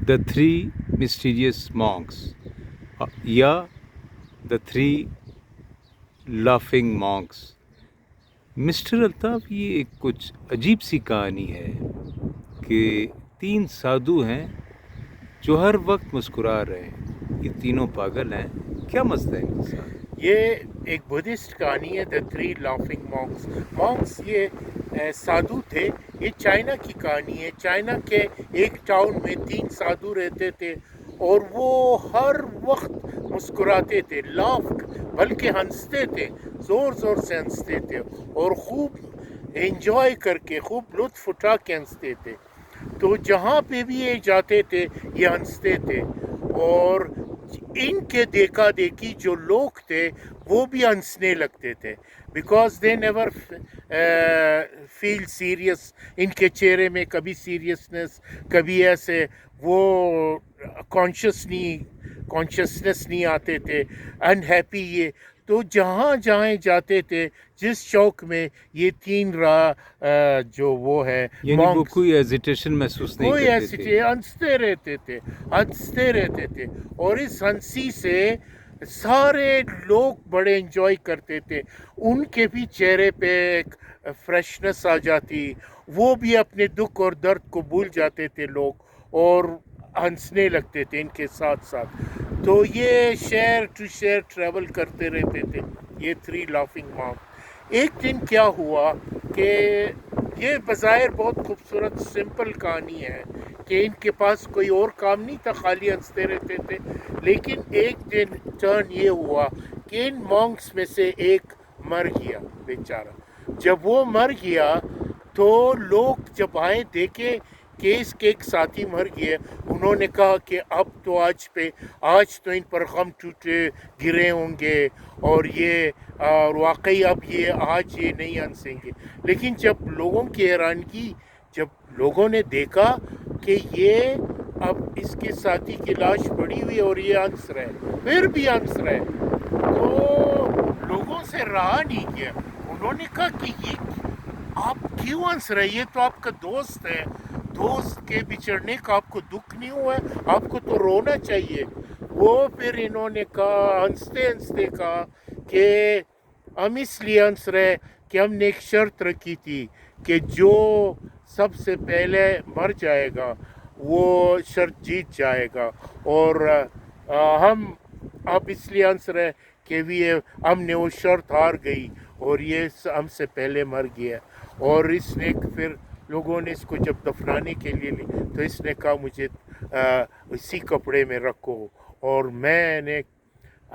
The Three Mysterious Monks یا The Three Laughing Monks. Mister Altaf, یہ ایک کچھ عجیب سی کہانی ہے کہ 3 سادھو ہیں جو ہر وقت مسکرا رہے ہیں. یہ تینوں پاگل ہیں، کیا مسئلہ ہے ان کے ساتھ؟ یہ ایک بدھسٹ کہانی ہے، دا 3 لافنگ مانکس. مانکس یہ سادھو تھے. یہ چائنا کی کہانی ہے. چائنا کے ایک ٹاؤن میں 3 سادھو رہتے تھے اور وہ ہر وقت مسکراتے تھے، لاف بلکہ ہنستے تھے، زور زور سے ہنستے تھے اور خوب انجوائے کر کے، خوب لطف اٹھا کے ہنستے تھے. تو جہاں پہ بھی یہ جاتے تھے یہ ہنستے تھے، اور ان کے دیکھا دیکھی جو لوگ تھے وہ بھی ہنسنے لگتے تھے، because they never feel serious. ان کے چہرے میں کبھی سیریسنس، کبھی ایسے وہ کانشیسنس نہیں آتے تھے، انہیپی. یہ تو جہاں جہاں جاتے تھے، جس چوک میں یہ 3 جو وہ ہے یعنی وہ monks، کوئی ایزیٹیشن محسوس نہیں کوئی کرتے ایسی تھے. چیز ہنستے رہتے تھے. اور اس ہنسی سے سارے لوگ بڑے انجوائے کرتے تھے. ان کے بھی چہرے پہ ایک فریشنس آ جاتی، وہ بھی اپنے دکھ اور درد کو بھول جاتے تھے لوگ، اور ہنسنے لگتے تھے ان کے ساتھ ساتھ. تو یہ شہر ٹو شہر ٹریول کرتے رہتے تھے یہ 3 لافنگ مانک. ایک دن کیا ہوا کہ یہ بظاہر بہت خوبصورت سمپل کہانی ہے کہ ان کے پاس کوئی اور کام نہیں تھا، خالی ہنستے رہتے تھے. لیکن ایک دن ٹرن یہ ہوا کہ ان مانکس میں سے ایک مر گیا بیچارہ. جب وہ مر گیا تو لوگ جب آئے دیکھے کہ اس کے ایک ساتھی مر گئے، انہوں نے کہا کہ اب تو آج تو ان پر غم ٹوٹے گرے ہوں گے، اور واقعی اب آج یہ نہیں ہنسیں گے. لیکن جب لوگوں کی حیرانگی، جب لوگوں نے دیکھا کہ یہ اب اس کے ساتھی کی لاش پڑی ہوئی اور یہ ہنس رہے، پھر بھی ہنس رہے، تو لوگوں سے رہا نہیں گیا. انہوں نے کہا کہ یہ آپ کیوں ہنس رہے؟ یہ تو آپ کا دوست ہے، دوست کے بچھڑنے کا آپ کو دکھ نہیں ہوا ہے؟ آپ کو تو رونا چاہیے. وہ پھر انہوں نے کہا، ہنستے ہنستے کہا کہ ہم اس لیے ہنس رہے کہ ہم نے ایک شرط رکھی تھی کہ جو سب سے پہلے مر جائے گا وہ شرط جیت جائے گا، اور ہم اب اس لیے ہنس رہے کہ ہم نے وہ شرط ہار گئی اور یہ ہم سے پہلے مر گیا. اور اس نے پھر لوگوں نے اس کو جب دفنانے کے لیے لی تو اس نے کہا مجھے اسی کپڑے میں رکھو، اور میں نے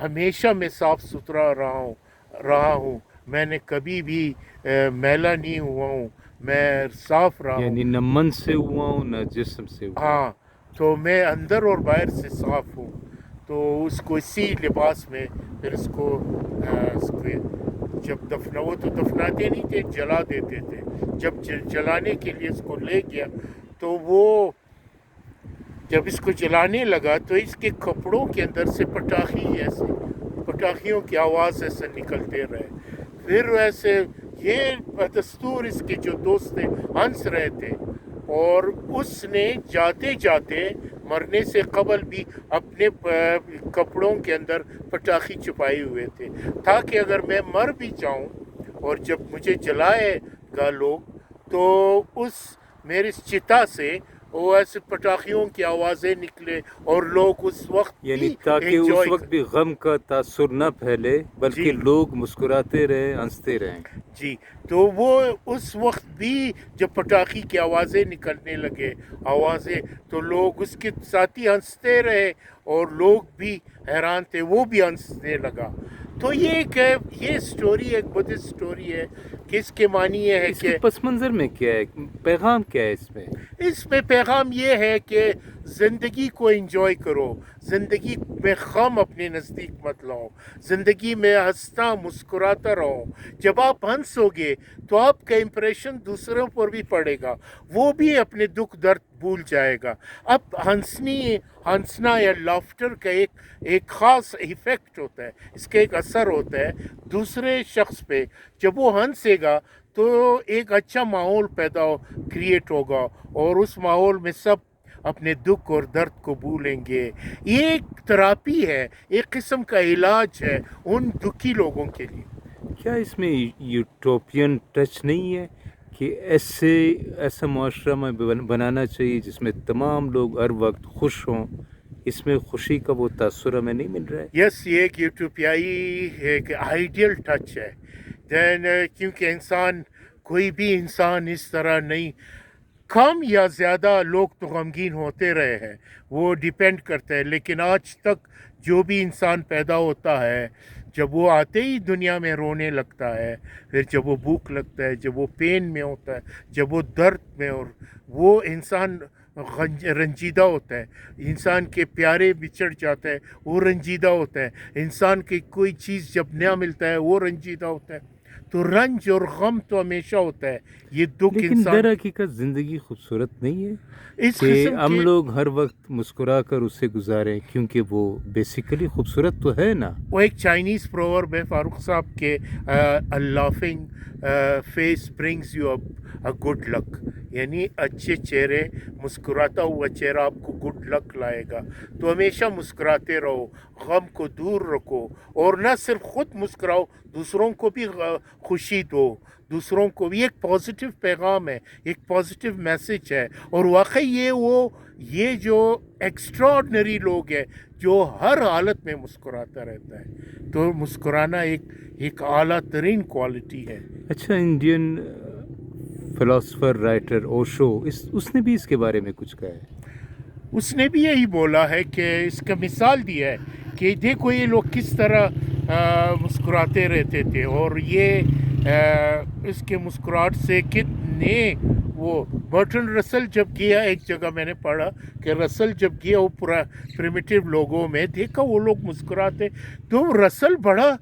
ہمیشہ میں صاف ستھرا رہا ہوں، میں نے کبھی بھی میلا نہیں ہوا ہوں، میں صاف رہا ہوں. یعنی نہ من سے ہوا ہوں نہ جسم سے ہوا. ہاں، تو میں اندر اور باہر سے صاف ہوں. تو اس کو اسی لباس میں پھر اس کو جب وہ تو دفناتے نہیں تھے، جلا دیتے تھے. جب جلانے کے لیے اس کو لے گیا تو وہ جب اس کو جلانے لگا تو اس کے کپڑوں کے اندر سے پٹاخیوں کی آواز ایسے نکلتے رہے. پھر ویسے یہ بدستور اس کے جو دوست تھے ہنس رہے تھے، اور اس نے جاتے جاتے مرنے سے قبل بھی اپنے کپڑوں کے اندر پٹاخی چھپائے ہوئے تھے، تاکہ اگر میں مر بھی جاؤں اور جب مجھے جلائے گا لوگ تو اس میری چتا سے وہ ایسے پٹاخیوں کی آوازیں نکلے اور لوگ اس وقت یعنی بھی تاکہ اس انجوائے وقت بھی غم کا تاثر نہ پھیلے، بلکہ جی لوگ مسکراتے رہے، ہنستے رہیں. جی. تو وہ اس وقت بھی جب پٹاخی کی آوازیں نکلنے لگے تو لوگ اس کے ساتھی ہنستے رہے، اور لوگ بھی حیران تھے، وہ بھی ہنسنے لگا. تو یہ سٹوری ایک بدھسٹ سٹوری ہے کہ اس کے معنی یہ ہے اس کہ کے پس منظر میں کیا ہے، پیغام کیا ہے اس میں پیغام یہ ہے کہ زندگی کو انجوائے کرو، زندگی میں غم اپنے نزدیک مت لاؤ، زندگی میں ہنستا مسکراتا رہو. جب آپ ہنسو گے تو آپ کا امپریشن دوسروں پر بھی پڑے گا، وہ بھی اپنے دکھ درد بھول جائے گا. اب ہنسنا یا لافٹر کا ایک خاص ایفیکٹ ہوتا ہے، اس کا ایک اثر ہوتا ہے دوسرے شخص پہ. جب وہ ہنسے گا تو ایک اچھا ماحول کریٹ ہوگا، اور اس ماحول میں سب اپنے دکھ اور درد کو بھولیں گے. یہ ایک تھراپی ہے, ایک قسم کا علاج ہے ان دکھی لوگوں کے لیے. کیا اس میں یوٹوپین ٹچ نہیں ہے کہ ایسا معاشرہ میں بنانا چاہیے جس میں تمام لوگ ہر وقت خوش ہوں؟ اس میں خوشی کا وہ تاثر ہمیں نہیں مل رہا ہے. یس, یہ ایک یوٹوپیائی ایک آئیڈیل ٹچ ہے. دین کیونکہ انسان, کوئی بھی انسان اس طرح نہیں, کم یا زیادہ لوگ تو غمگین ہوتے رہے ہیں, وہ ڈیپینڈ کرتا ہے. لیکن آج تک جو بھی انسان پیدا ہوتا ہے, جب وہ آتے ہی دنیا میں رونے لگتا ہے, پھر جب وہ بھوک لگتا ہے, جب وہ پین میں ہوتا ہے, جب وہ درد میں, اور وہ انسان رنجیدہ ہوتا ہے, انسان کے پیارے بچھڑ جاتا ہے وہ رنجیدہ ہوتا ہے, انسان کی کوئی چیز جب نیا ملتا ہے وہ رنجیدہ ہوتا ہے. تو رنج اور غم تو ہمیشہ ہوتا ہے. یہ دکھ لیکن انسان در حقیقت زندگی خوبصورت نہیں ہے اس کہ قسم ہم کے, لوگ ہر وقت مسکرا کر اسے گزاریں, کیونکہ وہ بیسیکلی خوبصورت تو ہے نا. وہ ایک چائنیز پروورب ہے فاروق صاحب کے, laughing face brings you a good luck, یعنی اچھے چہرے, مسکراتا ہوا چہرہ آپ کو گڈ لک لائے گا. تو ہمیشہ مسکراتے رہو, غم کو دور رکھو, اور نہ صرف خود مسکراؤ, دوسروں کو بھی خوشی دو, دوسروں کو بھی. ایک پازیٹیو پیغام ہے, ایک پازیٹیو میسج ہے. اور واقعی یہ جو ایکسٹرا آرڈنری لوگ ہیں جو ہر حالت میں مسکراتا رہتا ہے, تو مسکرانا ایک اعلیٰ ترین کوالٹی ہے. اچھا, انڈین فلاسفر رائٹر اوشو, اس نے بھی اس کے بارے میں کچھ کہا ہے. اس نے بھی یہی بولا ہے کہ اس کا مثال دیا ہے کہ دیکھو یہ لوگ کس طرح مسکراتے رہتے تھے, اور یہ اس کے مسکراہٹ سے کتنے, وہ برٹن رسل جب گیا, ایک جگہ میں نے پڑھا کہ رسل جب گیا وہ پورا پریمیٹیو لوگوں میں دیکھا وہ لوگ مسکراتے, تو رسل بڑا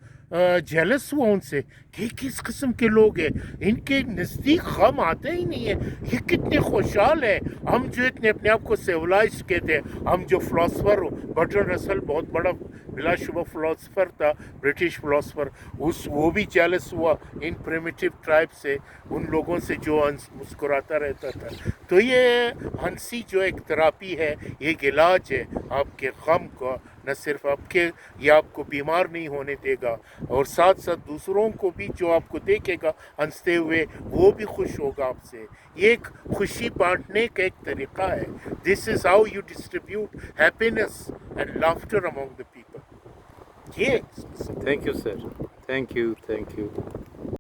جیلس ہوا ان سے کہ کس قسم کے لوگ ہیں, ان کے نزدیک غم آتا ہی نہیں ہے, یہ کتنے خوشحال ہیں. ہم جو اتنے اپنے آپ کو سیولائز کہتے ہیں, ہم جو فلاسفر ہو, برٹن رسل بہت بڑا بلا شبہ فلاسفر تھا, برٹش فلاسفر, وہ بھی جیلس ہوا ان پریمیٹیو ٹرائب سے, ان لوگوں سے جو مسکراتا رہتا تھا. تو یہ ہنسی جو ایک تھراپی ہے, ایک علاج ہے آپ کے غم کا, نہ صرف یہ آپ کو بیمار نہیں ہونے دے گا, اور ساتھ ساتھ دوسروں کو بھی جو آپ کو دیکھے گا ہنستے ہوئے وہ بھی خوش ہوگا آپ سے. یہ ایک خوشی بانٹنے کا ایک طریقہ ہے. This is how you distribute happiness and laughter among the people. Thank you sir, thank you.